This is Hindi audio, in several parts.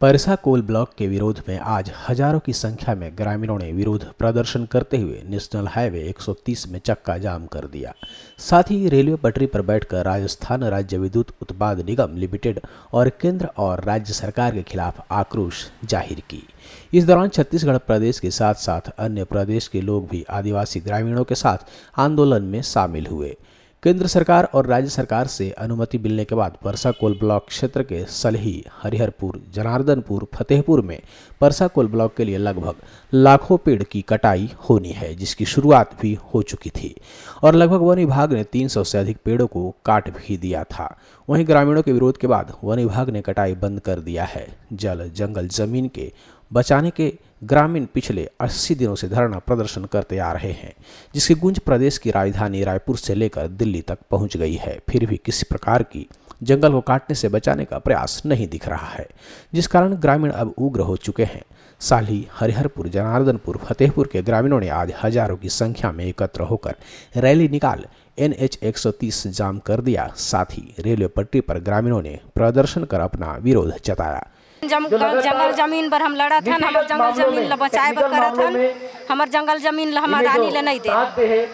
परसा कोल ब्लॉक के विरोध में आज हजारों की संख्या में ग्रामीणों ने विरोध प्रदर्शन करते हुए नेशनल हाईवे 130 में चक्का जाम कर दिया। साथ ही रेलवे पटरी पर बैठकर राजस्थान राज्य विद्युत उत्पाद निगम लिमिटेड और केंद्र और राज्य सरकार के खिलाफ आक्रोश जाहिर की। इस दौरान छत्तीसगढ़ प्रदेश के साथ साथ अन्य प्रदेश के लोग भी आदिवासी ग्रामीणों के साथ आंदोलन में शामिल हुए। केंद्र सरकार और राज्य सरकार से अनुमति मिलने के बाद परसा कोल ब्लॉक क्षेत्र के सलही, हरिहरपुर, जनार्दनपुर, फतेहपुर में परसा कोल ब्लॉक के लिए लगभग लाखों पेड़ की कटाई होनी है, जिसकी शुरुआत भी हो चुकी थी और लगभग वन विभाग ने 300 से अधिक पेड़ों को काट भी दिया था। वहीं ग्रामीणों के विरोध के बाद वन विभाग ने कटाई बंद कर दिया है। जल जंगल जमीन के बचाने के ग्रामीण पिछले 80 दिनों से धरना प्रदर्शन करते आ रहे हैं, जिसकी गूंज प्रदेश की राजधानी रायपुर से लेकर दिल्ली तक पहुंच गई है। फिर भी किसी प्रकार की जंगल को काटने से बचाने का प्रयास नहीं दिख रहा है, जिस कारण ग्रामीण अब उग्र हो चुके हैं। साली, हरिहरपुर, जनार्दनपुर, फतेहपुर के ग्रामीणों ने आज हजारों की संख्या में एकत्र होकर रैली निकाल NH 130 जाम कर दिया। साथ ही रेलवे पटरी पर ग्रामीणों ने प्रदर्शन कर अपना विरोध जताया। जंगल जमीन पर हम लड़ा था, हमार जंगल जमीन ला बचाए बर करत हन। हमार जंगल जमीन ला हम अडानी ले नहीं दे,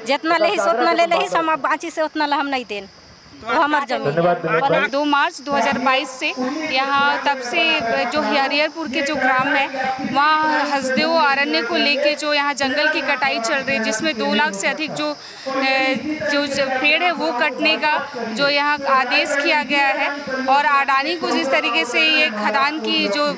जितना ले उतना ले ले, हम बाची से उतना ला हम नहीं देन, वो हमार जमीन। 2 मार्च 2022 से यहाँ तब से जो हरिहरपुर के जो ग्राम है वहाँ हसदेव अरण्य को लेके जो यहाँ जंगल की कटाई चल रही है, जिसमें 2 लाख से अधिक जो पेड़ है वो कटने का जो यहाँ आदेश किया गया है। और अडानी को जिस तरीके से ये खदान की जो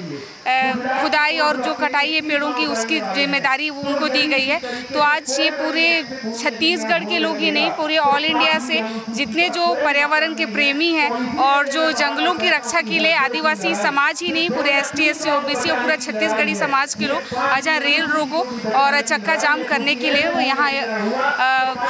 खुदाई और जो कटाई है पेड़ों की, उसकी जिम्मेदारी उनको दी गई है। तो आज ये पूरे छत्तीसगढ़ के लोग ही नहीं, पूरे ऑल इंडिया से जितने जो पर्यावरण के प्रेमी हैं और जो जंगलों की रक्षा के लिए आदिवासी समाज ही नहीं, पूरे ST SC OBC और पूरा छत्तीसगढ़ी समाज के लोग आज यहाँ रेल रोको और चक्का जाम करने के लिए वो यहाँ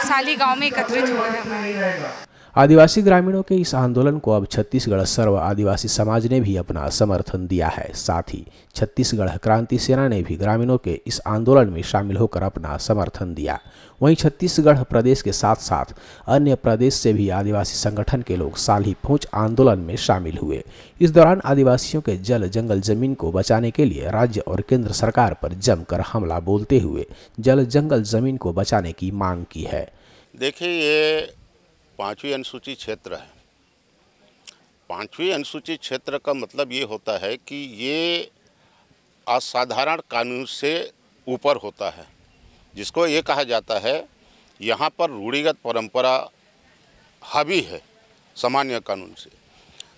साली गांव में एकत्रित हुए हैं। आदिवासी ग्रामीणों के इस आंदोलन को अब छत्तीसगढ़ सर्व आदिवासी समाज ने भी अपना समर्थन दिया है। साथ ही छत्तीसगढ़ क्रांति सेना ने भी ग्रामीणों के इस आंदोलन में शामिल होकर अपना समर्थन दिया। वहीं छत्तीसगढ़ प्रदेश के साथ साथ अन्य प्रदेश से भी आदिवासी संगठन के लोग साली पहुंच आंदोलन में शामिल हुए। इस दौरान आदिवासियों के जल जंगल जमीन को बचाने के लिए राज्य और केंद्र सरकार पर जमकर हमला बोलते हुए जल जंगल जमीन को बचाने की मांग की है। देखिए, ये 5वीं अनुसूचित क्षेत्र है। 5वीं अनुसूचित क्षेत्र का मतलब ये होता है कि ये असाधारण कानून से ऊपर होता है, जिसको ये कहा जाता है यहाँ पर रूढ़िगत परंपरा हावी है सामान्य कानून से।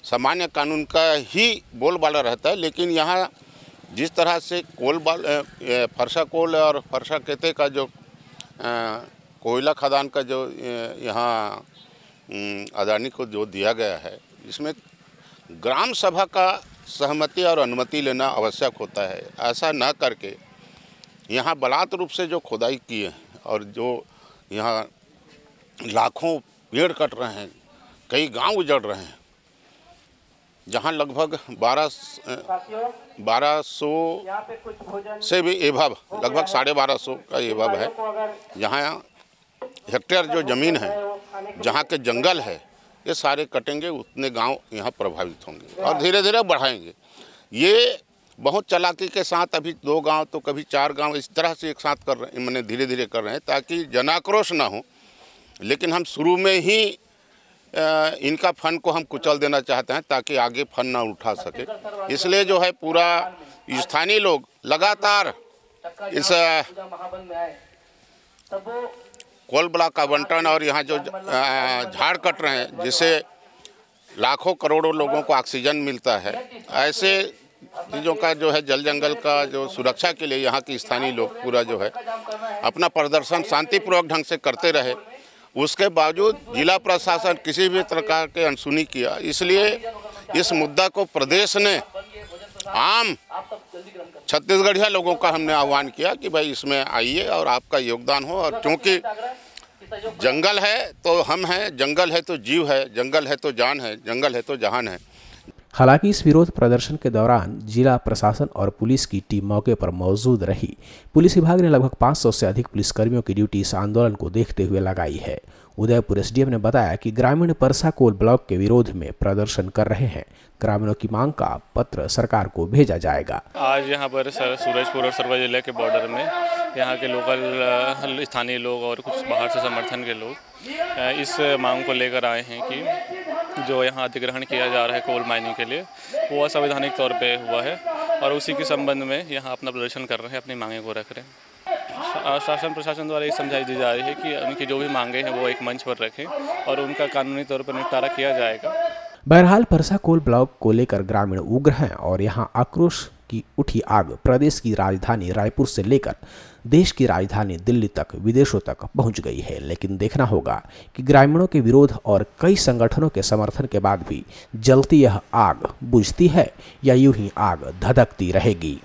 सामान्य कानून का ही बोलबाला रहता है, लेकिन यहाँ जिस तरह से फरसा कोल और फरसा केते का जो कोयला खदान का जो यहाँ अडानी को जो दिया गया है, इसमें ग्राम सभा का सहमति और अनुमति लेना आवश्यक होता है। ऐसा न करके यहाँ बलात् रूप से जो खुदाई की है और जो यहाँ लाखों पेड़ कट रहे हैं, कई गांव उजड़ रहे हैं, जहाँ लगभग 1200 से भी एभव, लगभग 1250 का एभव है। यहाँ हेक्टेयर जो ज़मीन है, जहाँ के जंगल है, ये सारे कटेंगे, उतने गांव यहाँ प्रभावित होंगे और धीरे धीरे बढ़ाएंगे। ये बहुत चालाकी के साथ अभी 2 गांव तो कभी 4 गांव इस तरह से एक साथ कर रहे हैं, मैंने धीरे धीरे कर रहे हैं ताकि जनाक्रोश ना हो। लेकिन हम शुरू में ही इनका फन को हम कुचल देना चाहते हैं ताकि आगे फन ना उठा सके। इसलिए जो है पूरा स्थानीय लोग लगातार इस कोल ब्लॉक आवंटन और यहाँ जो झाड़ कट रहे हैं, जिससे लाखों करोड़ों लोगों को ऑक्सीजन मिलता है, ऐसे चीज़ों का जो है जल जंगल का जो सुरक्षा के लिए यहाँ के स्थानीय लोग पूरा जो है अपना प्रदर्शन शांतिपूर्वक ढंग से करते रहे। उसके बावजूद जिला प्रशासन किसी भी प्रकार के अनसुनी किया। इसलिए इस मुद्दा को प्रदेश ने आम छत्तीसगढ़िया लोगों का हमने आह्वान किया कि भाई इसमें आइए और आपका योगदान हो। और क्योंकि जंगल है तो हम हैं, जंगल है तो जीव है, जंगल है तो जान है, जंगल है तो जहान है। हालांकि इस विरोध प्रदर्शन के दौरान जिला प्रशासन और पुलिस की टीम मौके पर मौजूद रही। पुलिस विभाग ने लगभग 500 से अधिक पुलिसकर्मियों की ड्यूटी इस आंदोलन को देखते हुए लगाई है। उदयपुर एसडीएम ने बताया कि ग्रामीण परसाकोल ब्लॉक के विरोध में प्रदर्शन कर रहे हैं। ग्रामीणों की मांग का पत्र सरकार को भेजा जाएगा। आज यहाँ पर सूरजपुर और सरवा जिले के बॉर्डर में यहाँ के लोकल स्थानीय लोग और कुछ बाहर से समर्थन के लोग इस मांग को लेकर आए हैं कि जो यहाँ अधिग्रहण किया जा रहा है कोल माइनिंग के लिए वो असंवैधानिक तौर पे हुआ है और उसी के संबंध में यहाँ अपना प्रदर्शन कर रहे हैं, अपनी मांगे को रख रहे हैं। शासन प्रशासन द्वारा ये समझाई दी जा रही है कि उनकी जो भी मांगे हैं वो एक मंच पर रखें और उनका कानूनी तौर पर निपटारा किया जाएगा। बहरहाल परसाकोल ब्लॉक को लेकर ग्रामीण उग्र हैं और यहां आक्रोश की उठी आग प्रदेश की राजधानी रायपुर से लेकर देश की राजधानी दिल्ली तक, विदेशों तक पहुंच गई है। लेकिन देखना होगा कि ग्रामीणों के विरोध और कई संगठनों के समर्थन के बाद भी जलती यह आग बुझती है या यूं ही आग धधकती रहेगी।